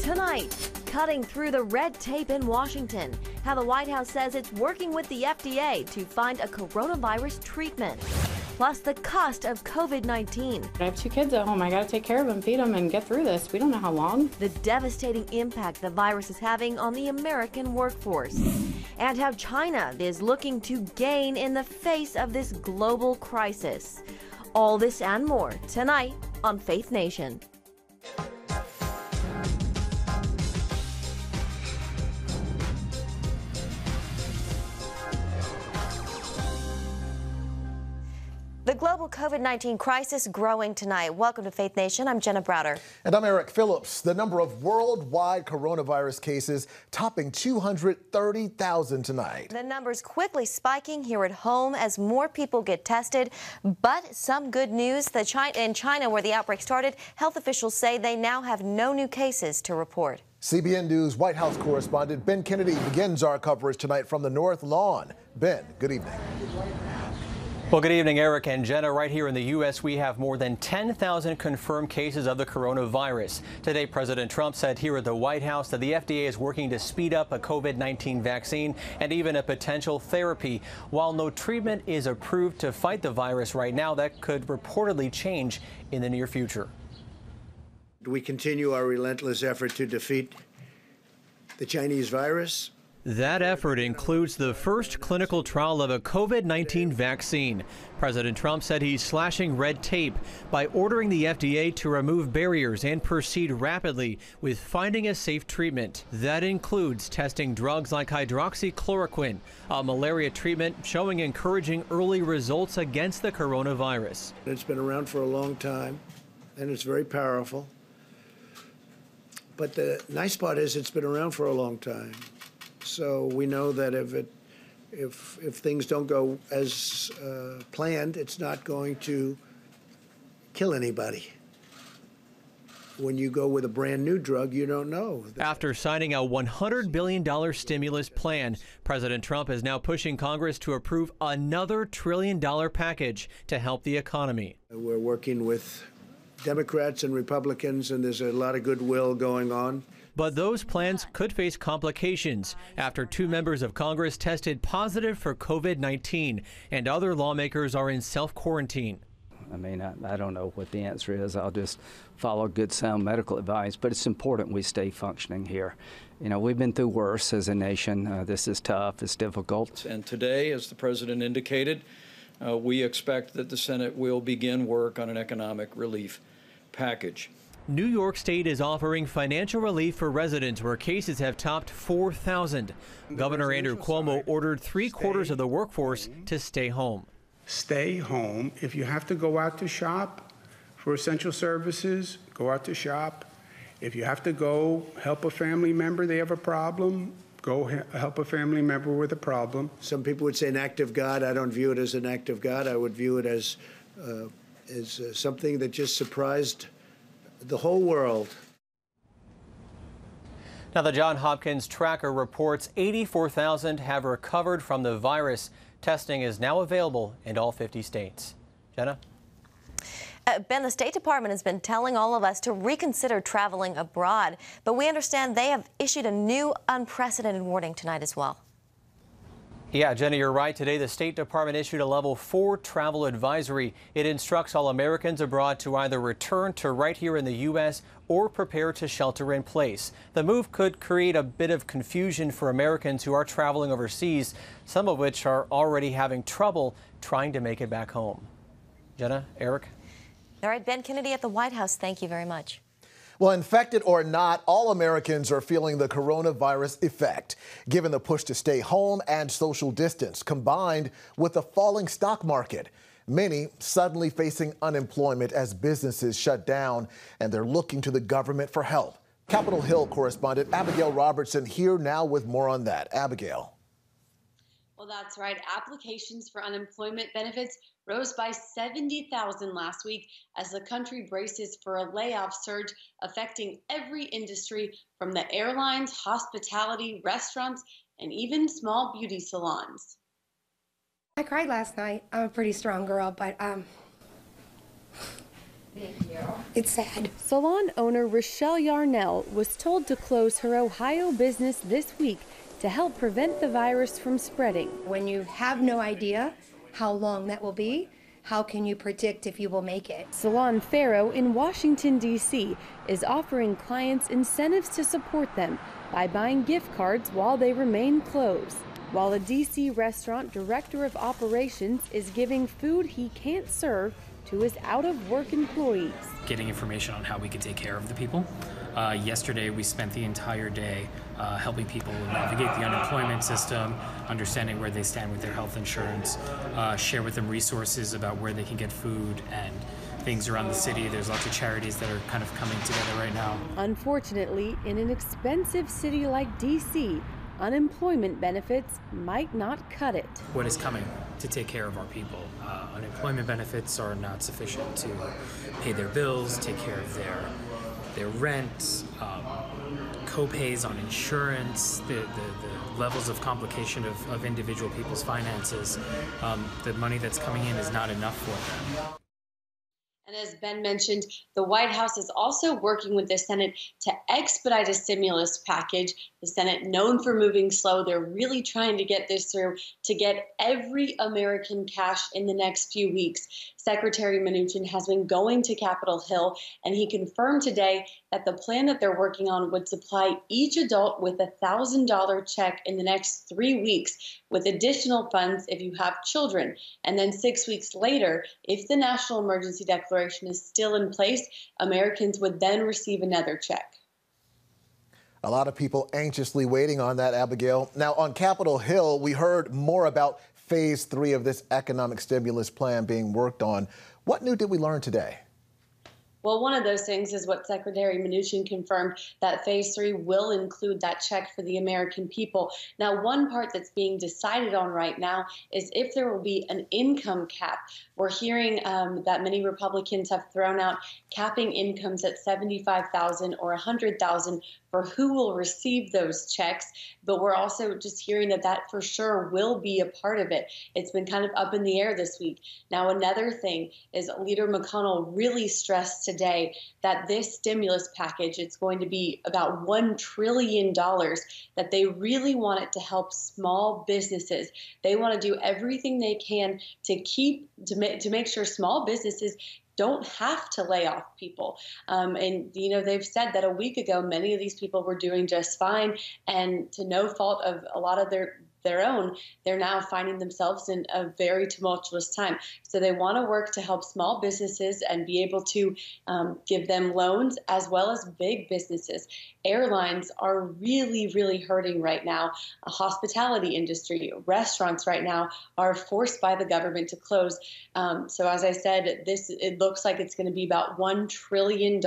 Tonight, cutting through the red tape in Washington, how the White House says it's working with the FDA to find a coronavirus treatment. Plus, the cost of COVID-19. I have 2 kids at home. I got to take care of them, feed them, and get through this. We don't know how long. The devastating impact the virus is having on the American workforce. And how China is looking to gain in the face of this global crisis. All this and more tonight on Faith Nation. The global COVID-19 crisis growing tonight. Welcome to Faith Nation. I'm Jenna Browder. And I'm Eric Phillips. The number of worldwide coronavirus cases topping 230,000 tonight. The numbers quickly spiking here at home as more people get tested. But some good news. In China, where the outbreak started, health officials say they now have no new cases to report. CBN News White House correspondent Ben Kennedy begins our coverage tonight from the North Lawn. Ben, good evening. Well, good evening, Eric and Jenna. Right here in the U.S., we have more than 10,000 confirmed cases of the coronavirus. Today, President Trump said here at the White House that the FDA is working to speed up a COVID-19 vaccine and even a potential therapy. While no treatment is approved to fight the virus right now, that could reportedly change in the near future. We continue our relentless effort to defeat the Chinese virus. That effort includes the first clinical trial of a COVID-19 vaccine. President Trump said he's slashing red tape by ordering the FDA to remove barriers and proceed rapidly with finding a safe treatment. That includes testing drugs like hydroxychloroquine, a malaria treatment showing encouraging early results against the coronavirus. It's been around for a long time, and it's very powerful. But the nice part is it's been around for a long time. So we know that if things don't go as planned, it's not going to kill anybody. When you go with a brand new drug, you don't know. After signing a $100 billion stimulus plan, President Trump is now pushing Congress to approve another $1 trillion package to help the economy. We're working with Democrats and Republicans, and there's a lot of goodwill going on. But those plans could face complications after 2 members of Congress tested positive for COVID-19 and other lawmakers are in self-quarantine. I mean, I don't know what the answer is. I'll just follow good, sound medical advice. But it's important we stay functioning here. You know, we've been through worse as a nation. This is tough. It's difficult. And today, as the president indicated, we expect that the Senate will begin work on an economic relief package. New York State is offering financial relief for residents where cases have topped 4,000. Governor Andrew Cuomo ordered 3/4 of the workforce to stay home. Stay home. If you have to go out to shop for essential services, go out to shop. If you have to go help a family member, they have a problem, go help a family member with a problem. Some people would say an act of God. I don't view it as an act of God. I would view it as something that just surprised the whole world. Now, the Johns Hopkins tracker reports 84,000 have recovered from the virus. Testing is now available in all 50 states. Jenna? Ben, the State Department has been telling all of us to reconsider traveling abroad, but we understand they have issued a new unprecedented warning tonight as well. Yeah, Jenna, you're right. Today, the State Department issued a level 4 travel advisory. It instructs all Americans abroad to either return to right here in the U.S. or prepare to shelter in place. The move could create a bit of confusion for Americans who are traveling overseas, some of which are already having trouble trying to make it back home. Jenna, Eric? All right, Ben Kennedy at the White House, thank you very much. Well, infected or not, all Americans are feeling the coronavirus effect, given the push to stay home and social distance, combined with the falling stock market. Many suddenly facing unemployment as businesses shut down, and they're looking to the government for help. Capitol Hill correspondent Abigail Robertson here now with more on that. Abigail. Well, that's right. Applications for unemployment benefits rose by 70,000 last week as the country braces for a layoff surge affecting every industry from the airlines, hospitality, restaurants, and even small beauty salons. I cried last night. I'm a pretty strong girl, but It's sad. Salon owner Rochelle Yarnell was told to close her Ohio business this week to help prevent the virus from spreading. When you have no idea how long that will be, how can you predict if you will make it? Salon Faro in Washington, D.C. is offering clients incentives to support them by buying gift cards while they remain closed, while a D.C. restaurant director of operations is giving food he can't serve to his out-of-work employees. Getting information on how we could take care of the people. Yesterday, we spent the entire day helping people navigate the unemployment system, understanding where they stand with their health insurance, share with them resources about where they can get food and things around the city. There's lots of charities that are kind of coming together right now. Unfortunately, in an expensive city like D.C., unemployment benefits might not cut it. What is coming to take care of our people? Unemployment benefits are not sufficient to pay their bills, take care of their rent, co-pays on insurance, the levels of complication of individual people's finances. The money that's coming in is not enough for them. And as Ben mentioned, the White House is also working with the Senate to expedite a stimulus package. The Senate, known for moving slow, they're really trying to get this through to get every American cash in the next few weeks. Secretary Mnuchin has been going to Capitol Hill, and he confirmed today that the plan that they're working on would supply each adult with a $1,000 check in the next 3 weeks, with additional funds if you have children. And then 6 weeks later, if the national emergency declaration is still in place, Americans would then receive another check. A lot of people anxiously waiting on that, Abigail. Now, on Capitol Hill, we heard more about Phase 3 of this economic stimulus plan being worked on. What new did we learn today? Well, one of those things is what Secretary Mnuchin confirmed, that Phase 3 will include that check for the American people. Now, one part that's being decided on right now is if there will be an income cap. We're hearing that many Republicans have thrown out capping incomes at $75,000 or $100,000 for who will receive those checks. But we're also just hearing that for sure will be a part of it. It's been kind of up in the air this week. Now, another thing is Leader McConnell really stressed today that this stimulus package, it's going to be about $1 trillion, that they really want it to help small businesses. They want to do everything they can to make sure small businesses don't have to lay off people. And, you know, they've said that a week ago, many of these people were doing just fine, and to no fault of a lot of their own, they're now finding themselves in a very tumultuous time. So they want to work to help small businesses and be able to give them loans, as well as big businesses. Airlines are really, really hurting right now. A hospitality industry, restaurants right now are forced by the government to close. So as I said, it looks like it's going to be about $1 trillion.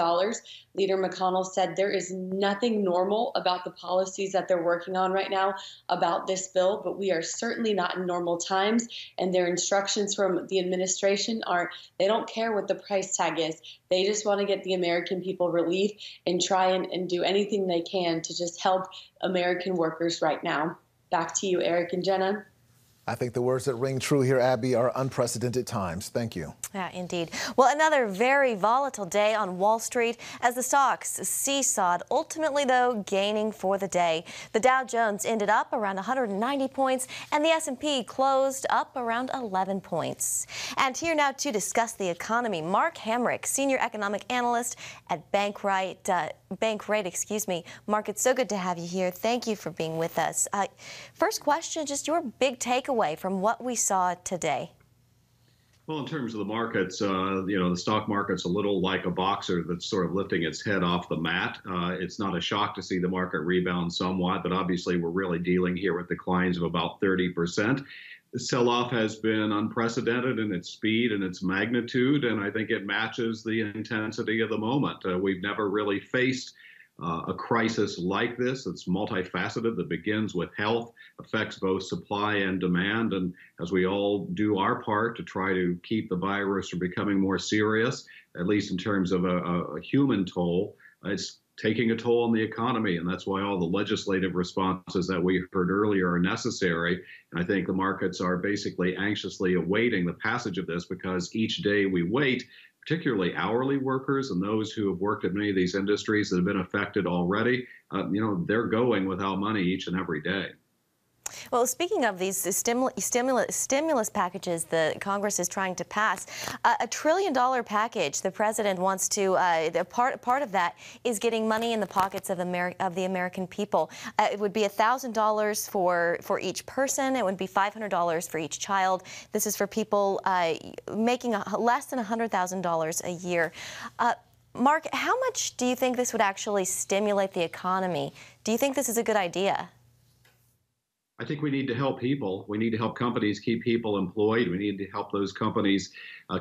Leader McConnell said there is nothing normal about the policies that they're working on right now about this bill, but we are certainly not in normal times. And their instructions from the administration are they don't care what the price tag is. They just want to get the American people relief and try and do anything they can to just help American workers right now. Back to you, Eric and Jenna. I think the words that ring true here, Abby, are unprecedented times. Thank you. Yeah, indeed. Well, another very volatile day on Wall Street as the stocks seesawed, ultimately, though, gaining for the day. The Dow Jones ended up around 190 points, and the S&P closed up around 11 points. And here now to discuss the economy, Mark Hamrick, Senior Economic Analyst at Bankrate. Mark, it's so good to have you here. Thank you for being with us. First question, just your big takeaway from what we saw today. Well, in terms of the markets, the stock market's a little like a boxer that's sort of lifting its head off the mat. It's not a shock to see the market rebound somewhat, but obviously we're really dealing here with declines of about 30%. The sell-off has been unprecedented in its speed and its magnitude, and I think it matches the intensity of the moment. We've never really faced a crisis like this. It's multifaceted, that begins with health, affects both supply and demand. And as we all do our part to try to keep the virus from becoming more serious, at least in terms of a human toll, it's taking a toll on the economy. And that's why all the legislative responses that we heard earlier are necessary. And I think the markets are basically anxiously awaiting the passage of this, because each day we wait, particularly hourly workers and those who have worked at many of these industries that have been affected already, they're going without money each and every day. Well, speaking of these stimulus packages the Congress is trying to pass, $1 trillion package the president wants to, part of that is getting money in the pockets of the American people. It would be $1,000 for each person. It would be $500 for each child. This is for people making less than $100,000 a year. Mark, how much do you think this would actually stimulate the economy? Do you think this is a good idea? I think we need to help people. We need to help companies keep people employed. We need to help those companies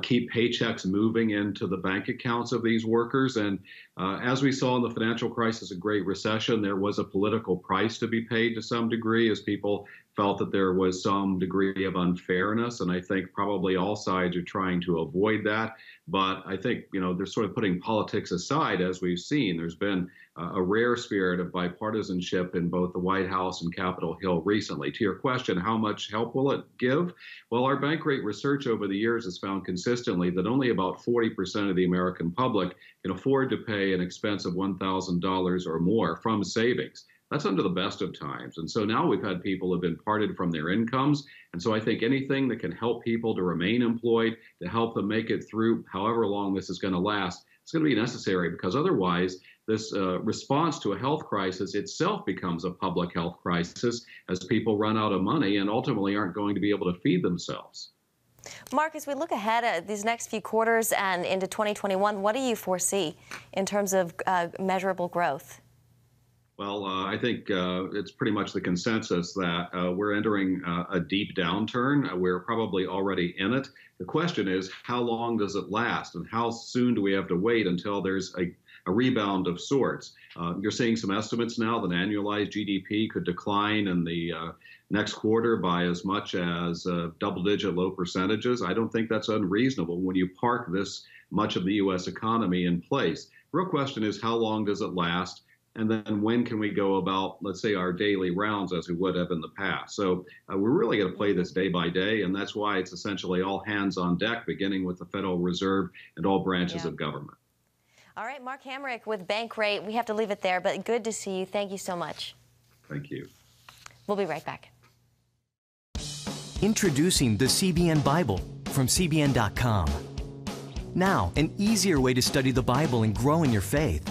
keep paychecks moving into the bank accounts of these workers. And as we saw in the financial crisis and Great Recession, there was a political price to be paid to some degree as people felt that there was some degree of unfairness. And I think probably all sides are trying to avoid that. But I think, they're sort of putting politics aside, as we've seen. There's been a rare spirit of bipartisanship in both the White House and Capitol Hill recently. To your question, how much help will it give? Well, our bank rate research over the years has found consistently that only about 40% of the American public can afford to pay an expense of $1,000 or more from savings. That's under the best of times. And so now we've had people who have been parted from their incomes. And so I think anything that can help people to remain employed, to help them make it through however long this is going to last, it's going to be necessary, because otherwise this response to a health crisis itself becomes a public health crisis as people run out of money and ultimately aren't going to be able to feed themselves. Mark, as we look ahead at these next few quarters and into 2021, what do you foresee in terms of measurable growth? Well, I think it's pretty much the consensus that we're entering a deep downturn. We're probably already in it. The question is, how long does it last, and how soon do we have to wait until there's a rebound of sorts? You're seeing some estimates now that annualized GDP could decline in the next quarter by as much as double-digit low percentages. I don't think that's unreasonable when you park this much of the U.S. economy in place. The real question is, how long does it last? And then when can we go about, let's say, our daily rounds as we would have in the past? So we're really going to play this day by day, and that's why it's essentially all hands on deck, beginning with the Federal Reserve and all branches of government. All right, Mark Hamrick with Bankrate. We have to leave it there, but good to see you. Thank you so much. Thank you. We'll be right back. Introducing the CBN Bible from CBN.com. Now, an easier way to study the Bible and grow in your faith.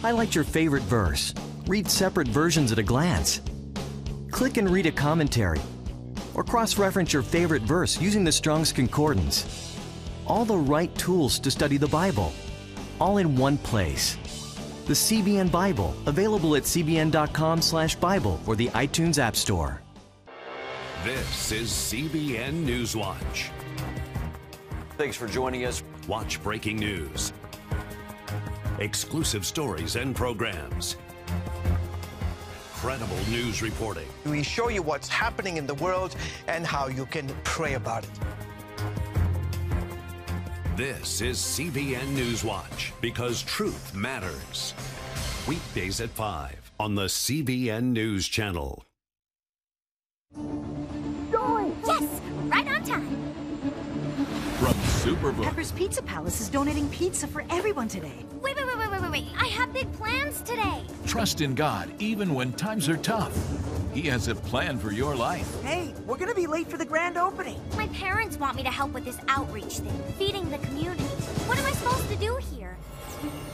Highlight your favorite verse. Read separate versions at a glance. Click and read a commentary. Or cross-reference your favorite verse using the Strong's Concordance. All the right tools to study the Bible, all in one place. The CBN Bible, available at cbn.com/Bible or the iTunes App Store. This is CBN Newswatch. Thanks for joining us. Watch breaking news, exclusive stories and programs, credible news reporting. We show you what's happening in the world and how you can pray about it. This is CBN Newswatch, because truth matters. Weekdays at 5 on the CBN News Channel. Yes, right on time. From Superbook. Pepper's Pizza Palace is donating pizza for everyone today. Wait. I have big plans today. Trust in God even when times are tough. He has a plan for your life. Hey, we're gonna be late for the grand opening. My parents want me to help with this outreach thing, feeding the community. What am I supposed to do here?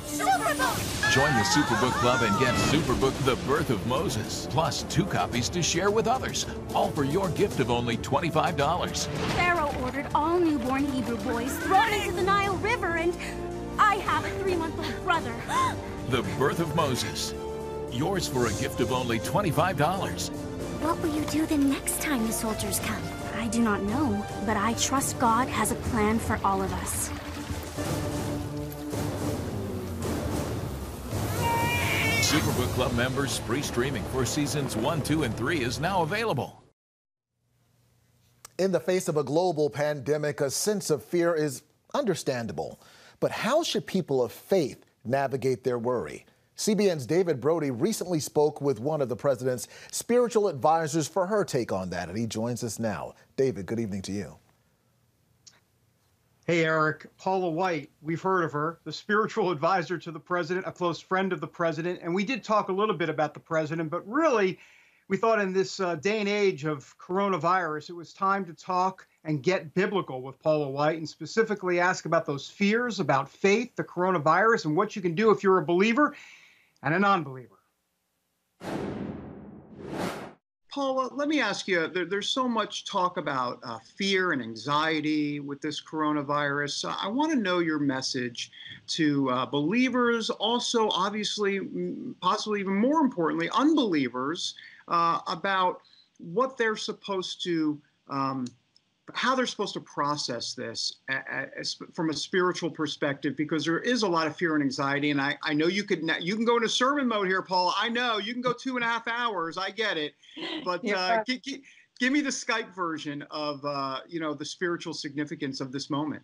Superbook! Join the Superbook Club and get Superbook The Birth of Moses, plus 2 copies to share with others, all for your gift of only $25. Pharaoh ordered all newborn Hebrew boys thrown into the Nile River, and I have a 3-month-old brother. The Birth of Moses. Yours for a gift of only $25. What will you do the next time the soldiers come? I do not know, but I trust God has a plan for all of us. Superbook Club members, free streaming for seasons 1, 2, and 3 is now available. In the face of a global pandemic, a sense of fear is understandable. But how should people of faith navigate their worry? CBN's David Brody recently spoke with one of the president's spiritual advisors for her take on that, and he joins us now. David, good evening to you. Hey, Eric, Paula White, we've heard of her, the spiritual advisor to the president, a close friend of the president. And we did talk a little bit about the president, but really, we thought in this day and age of coronavirus, it was time to talk and get biblical with Paula White and specifically ask about those fears about faith, the coronavirus, and what you can do if you're a believer and a non-believer. Paula, let me ask you, there's so much talk about fear and anxiety with this coronavirus. I want to know your message to believers, also obviously, possibly even more importantly, unbelievers, about what they're supposed to, how they're supposed to process this from a spiritual perspective, because there is a lot of fear and anxiety. And I know you can go into sermon mode here, Paula. I know you can go 2.5 hours. I get it. But give me the Skype version of, the spiritual significance of this moment.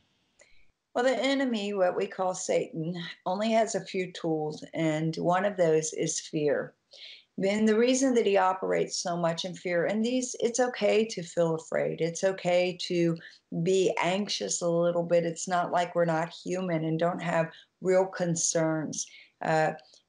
Well, the enemy, what we call Satan, only has a few tools, and one of those is fear. And the reason that he operates so much in fear, and it's okay to feel afraid. It's okay to be anxious a little bit. It's not like we're not human and don't have real concerns.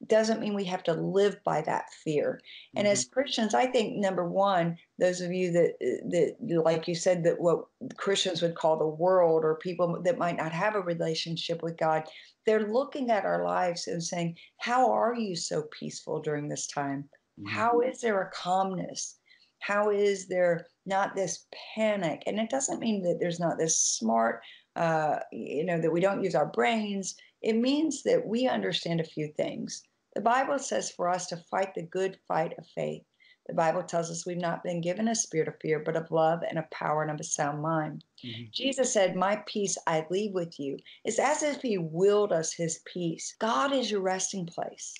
Doesn't mean we have to live by that fear. And as Christians, I think, number one, those of you that like you said, that what Christians would call the world, or people that might not have a relationship with God, they're looking at our lives and saying, how are you so peaceful during this time? How is there a calmness? How is there not this panic? And it doesn't mean that there's not this smart, that we don't use our brains. It means that we understand a few things. The Bible says for us to fight the good fight of faith. The Bible tells us we've not been given a spirit of fear, but of love and of power and of a sound mind. Jesus said, my peace I leave with you. It's as if he willed us his peace. God is your resting place.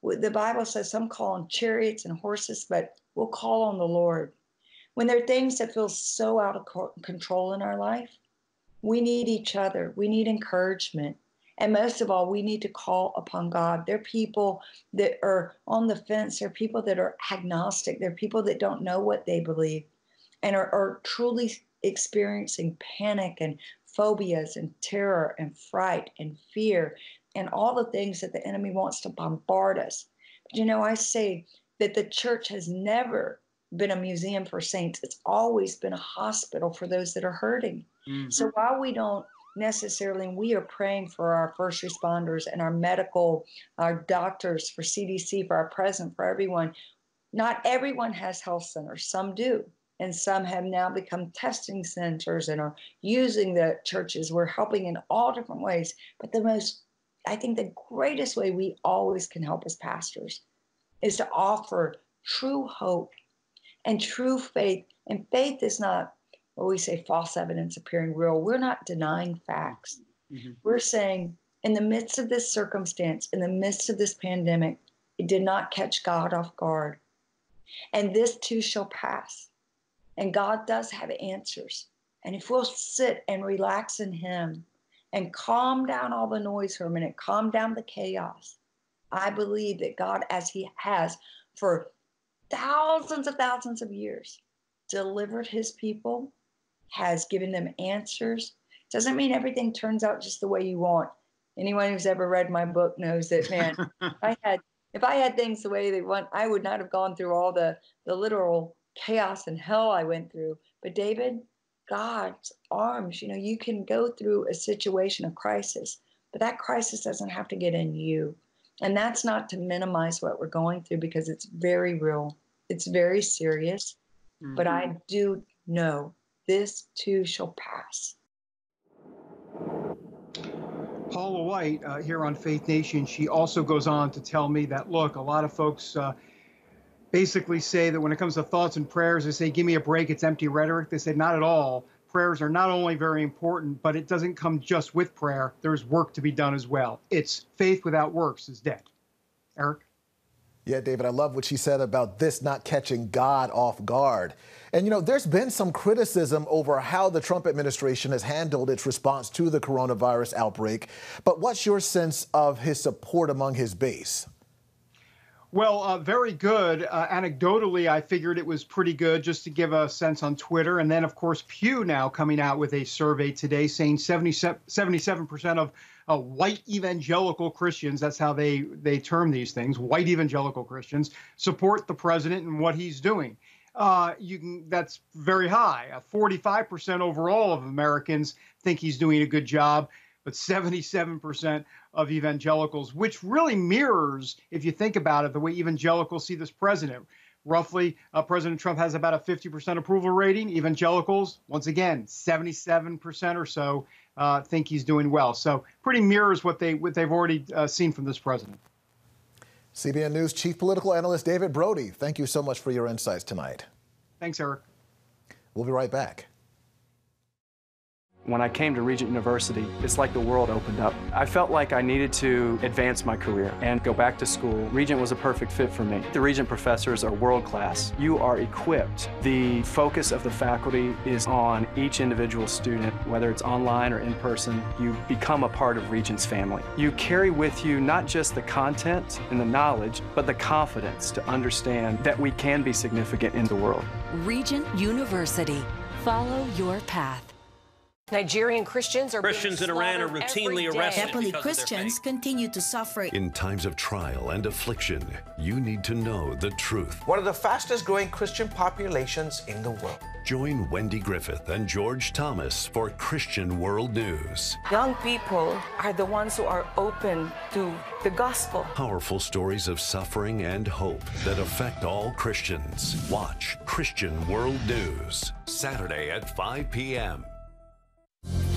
The Bible says some call on chariots and horses, but we'll call on the Lord. When there are things that feel so out of control in our life, we need each other. We need encouragement. And most of all, we need to call upon God. There are people that are on the fence. There are people that are agnostic. There are people that don't know what they believe and are truly experiencing panic and phobias and terror and fright and fear and all the things that the enemy wants to bombard us. But I say that the church has never been a museum for saints. It's always been a hospital for those that are hurting. So while we don't necessarily, we are praying for our first responders and our doctors, for CDC, for our president, for everyone. Not everyone has health centers. Some do. And some have now become testing centers and are using the churches. We're helping in all different ways. But I think the greatest way we always can help as pastors is to offer true hope and true faith. And faith is not what we say false evidence appearing real. We're not denying facts. We're saying in the midst of this circumstance, in the midst of this pandemic, it did not catch God off guard. And this too shall pass. And God does have answers. And if we'll sit and relax in him and calm down all the noise for a minute, calm down the chaos, I believe that God, as he has for thousands of years, delivered his people, has given them answers. Doesn't mean everything turns out just the way you want. Anyone who's ever read my book knows that, man, if I had things the way they want, I would not have gone through all the literal chaos and hell I went through. But David, God's arms, you can go through a situation of crisis, but that crisis doesn't have to get in you. And that's not to minimize what we're going through, because it's very real. It's very serious. But I do know this too shall pass. Paula White here on Faith Nation, she also goes on to tell me that, look, a lot of folks basically say that when it comes to thoughts and prayers, they say, give me a break, it's empty rhetoric. They say, not at all. Prayers are not only very important, but it doesn't come just with prayer. There's work to be done as well. It's faith without works is dead. Eric? Yeah, David, I love what she said about this not catching God off guard. And, there's been some criticism over how the Trump administration has handled its response to the coronavirus outbreak. But what's your sense of his support among his base? Well, very good. Anecdotally, I figured it was pretty good, just to give a sense on Twitter. And then, of course, Pew now coming out with a survey today saying 77% of white evangelical Christians, that's how they term these things, white evangelical Christians, support the president and what he's doing. That's very high. 45% overall of Americans think he's doing a good job, but 77% of evangelicals, which really mirrors, if you think about it, the way evangelicals see this president. Roughly, President Trump has about a 50% approval rating. Evangelicals, once again, 77% or so think he's doing well. So pretty mirrors what they've already seen from this president. CBN News Chief Political Analyst David Brody, thank you so much for your insights tonight. Thanks, Eric. We'll be right back. When I came to Regent University, it's like the world opened up. I felt like I needed to advance my career and go back to school. Regent was a perfect fit for me. The Regent professors are world class. You are equipped. The focus of the faculty is on each individual student, whether it's online or in person. You become a part of Regent's family. You carry with you not just the content and the knowledge, but the confidence to understand that we can be significant in the world. Regent University. Follow your path. Nigerian Christians in Iran are routinely arrested. Happily, Christians continue to suffer. In times of trial and affliction, you need to know the truth. One of the fastest growing Christian populations in the world. Join Wendy Griffith and George Thomas for Christian World News. Young people are the ones who are open to the gospel. Powerful stories of suffering and hope that affect all Christians. Watch Christian World News, Saturday at 5 p.m.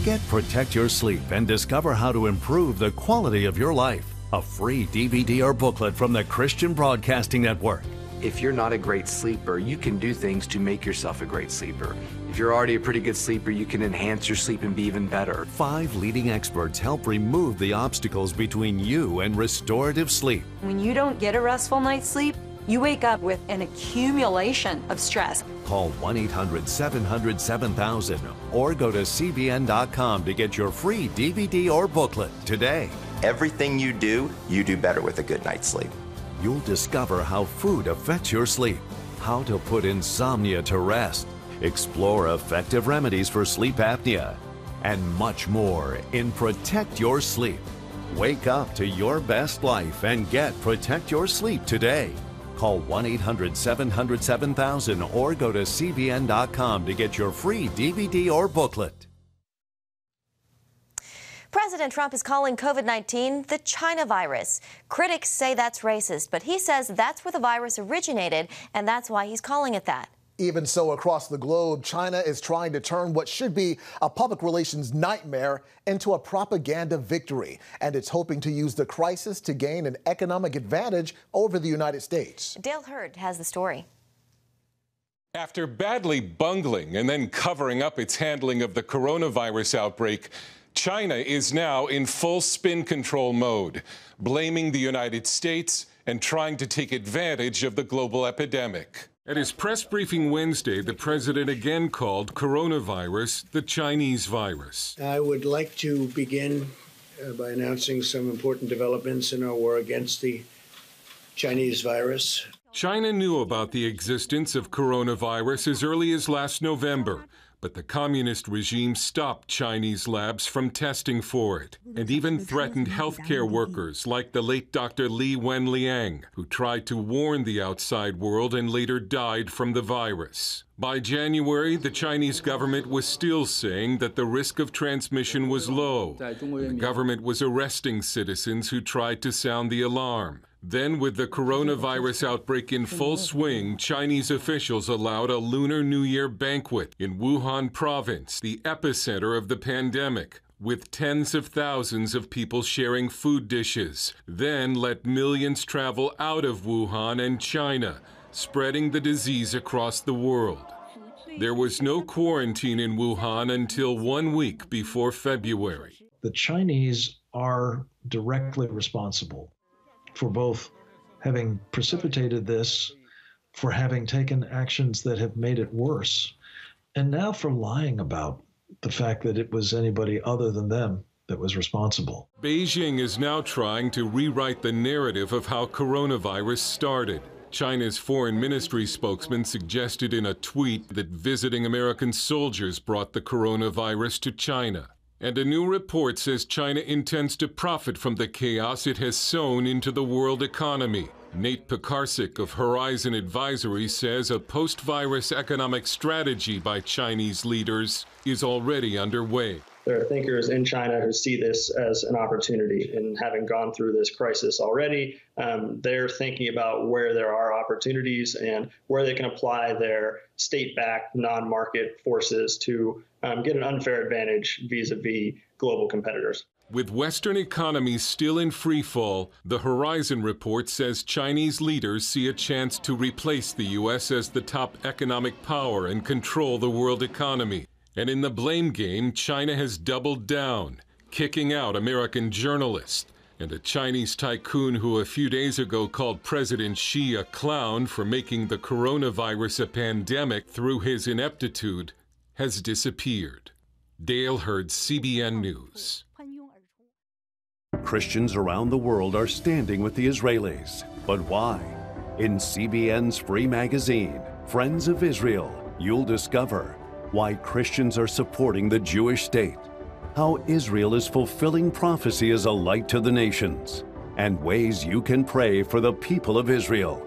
Get Protect Your Sleep and discover how to improve the quality of your life. A free DVD or booklet from the Christian Broadcasting Network. If you're not a great sleeper, you can do things to make yourself a great sleeper. If you're already a pretty good sleeper, you can enhance your sleep and be even better. 5 leading experts help remove the obstacles between you and restorative sleep. When you don't get a restful night's sleep, you wake up with an accumulation of stress. Call 1-800-700-7000 or go to cbn.com to get your free DVD or booklet today. Everything you do better with a good night's sleep. You'll discover how food affects your sleep, how to put insomnia to rest, explore effective remedies for sleep apnea, and much more in Protect Your Sleep. Wake up to your best life and get Protect Your Sleep today. Call 1-800-700-7000 or go to cbn.com to get your free DVD or booklet. President Trump is calling COVID-19 the China virus. Critics say that's racist, but he says that's where the virus originated, and that's why he's calling it that. Even so, across the globe, China is trying to turn what should be a public relations nightmare into a propaganda victory. And it's hoping to use the crisis to gain an economic advantage over the United States. Dale Hurd has the story. After badly bungling and then covering up its handling of the coronavirus outbreak, China is now in full spin control mode, blaming the United States and trying to take advantage of the global epidemic. At his press briefing Wednesday, the president again called coronavirus the Chinese virus. I would like to begin by announcing some important developments in our war against the Chinese virus. China knew about the existence of coronavirus as early as last November, but the communist regime stopped Chinese labs from testing for it and even threatened healthcare workers like the late Dr. Li Wenliang, who tried to warn the outside world and later died from the virus. By January, the Chinese government was still saying that the risk of transmission was low. The government was arresting citizens who tried to sound the alarm. Then, with the coronavirus outbreak in full swing, Chinese officials allowed a Lunar New Year banquet in Wuhan province, the epicenter of the pandemic, with tens of thousands of people sharing food dishes. Then let millions travel out of Wuhan and China, spreading the disease across the world. There was no quarantine in Wuhan until 1 week before February. The Chinese are directly responsible for both having precipitated this, for having taken actions that have made it worse, and now for lying about the fact that it was anybody other than them that was responsible. Beijing is now trying to rewrite the narrative of how coronavirus started. China's foreign ministry spokesman suggested in a tweet that visiting American soldiers brought the coronavirus to China. And a new report says China intends to profit from the chaos it has sown into the world economy. Nate Pekarsik of Horizon Advisory says a post-virus economic strategy by Chinese leaders is already underway. There are thinkers in China who see this as an opportunity, and having gone through this crisis already, they're thinking about where there are opportunities and where they can apply their state-backed non-market forces to get an unfair advantage vis-a-vis global competitors. With Western economies still in freefall, the Horizon report says Chinese leaders see a chance to replace the U.S. as the top economic power and control the world economy. And in the blame game, China has doubled down, kicking out American journalists. And a Chinese tycoon who a few days ago called President Xi a clown for making the coronavirus a pandemic through his ineptitude has disappeared. Dale Hurd, CBN News. Christians around the world are standing with the Israelis. But why? In CBN's free magazine, Friends of Israel, you'll discover why Christians are supporting the Jewish state, how Israel is fulfilling prophecy as a light to the nations, and ways you can pray for the people of Israel.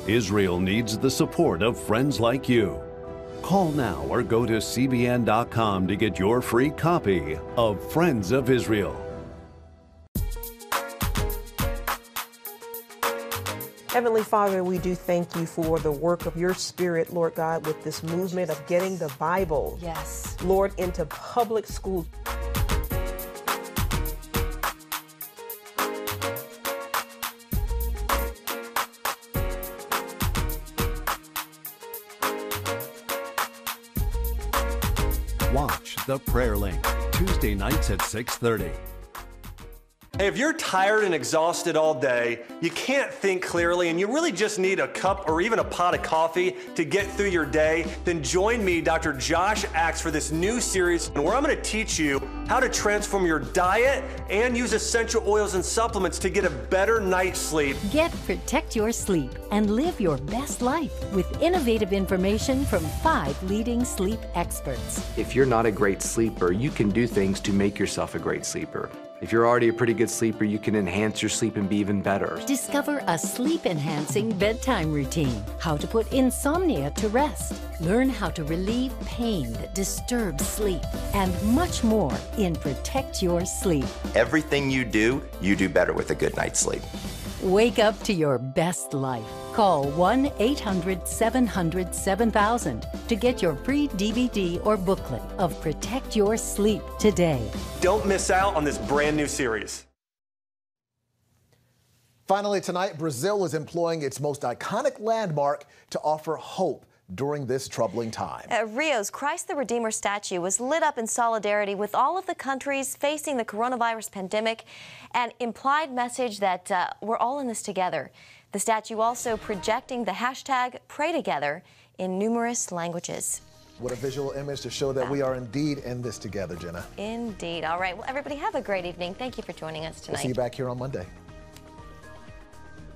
Israel needs the support of friends like you. Call now or go to cbn.com to get your free copy of Friends of Israel. Heavenly Father, we do thank you for the work of your Spirit, Lord God, with this movement of getting the Bible, yes, Lord, into public schools. Watch The Prayer Link, Tuesday nights at 6:30. Hey, if you're tired and exhausted all day, you can't think clearly, and you really just need a cup or even a pot of coffee to get through your day, then join me, Dr. Josh Axe, for this new series where I'm going to teach you how to transform your diet and use essential oils and supplements to get a better night's sleep. Get Protect Your Sleep and live your best life with innovative information from 5 leading sleep experts. If you're not a great sleeper, you can do things to make yourself a great sleeper. If you're already a pretty good sleeper, you can enhance your sleep and be even better. Discover a sleep-enhancing bedtime routine, how to put insomnia to rest, learn how to relieve pain that disturbs sleep, and much more in Protect Your Sleep. Everything you do better with a good night's sleep. Wake up to your best life. Call 1-800-700-7000 to get your free DVD or booklet of Protect Your Sleep today. Don't miss out on this brand new series. Finally tonight, Brazil is employing its most iconic landmark to offer hope during this troubling time. Rio's Christ the Redeemer statue was lit up in solidarity with all of the countries facing the coronavirus pandemic, an implied message that we're all in this together. The statue also projecting the hashtag Pray Together in numerous languages. What a visual image to show that we are indeed in this together, Jenna. Indeed. All right. Well, everybody have a great evening. Thank you for joining us tonight. We'll see you back here on Monday.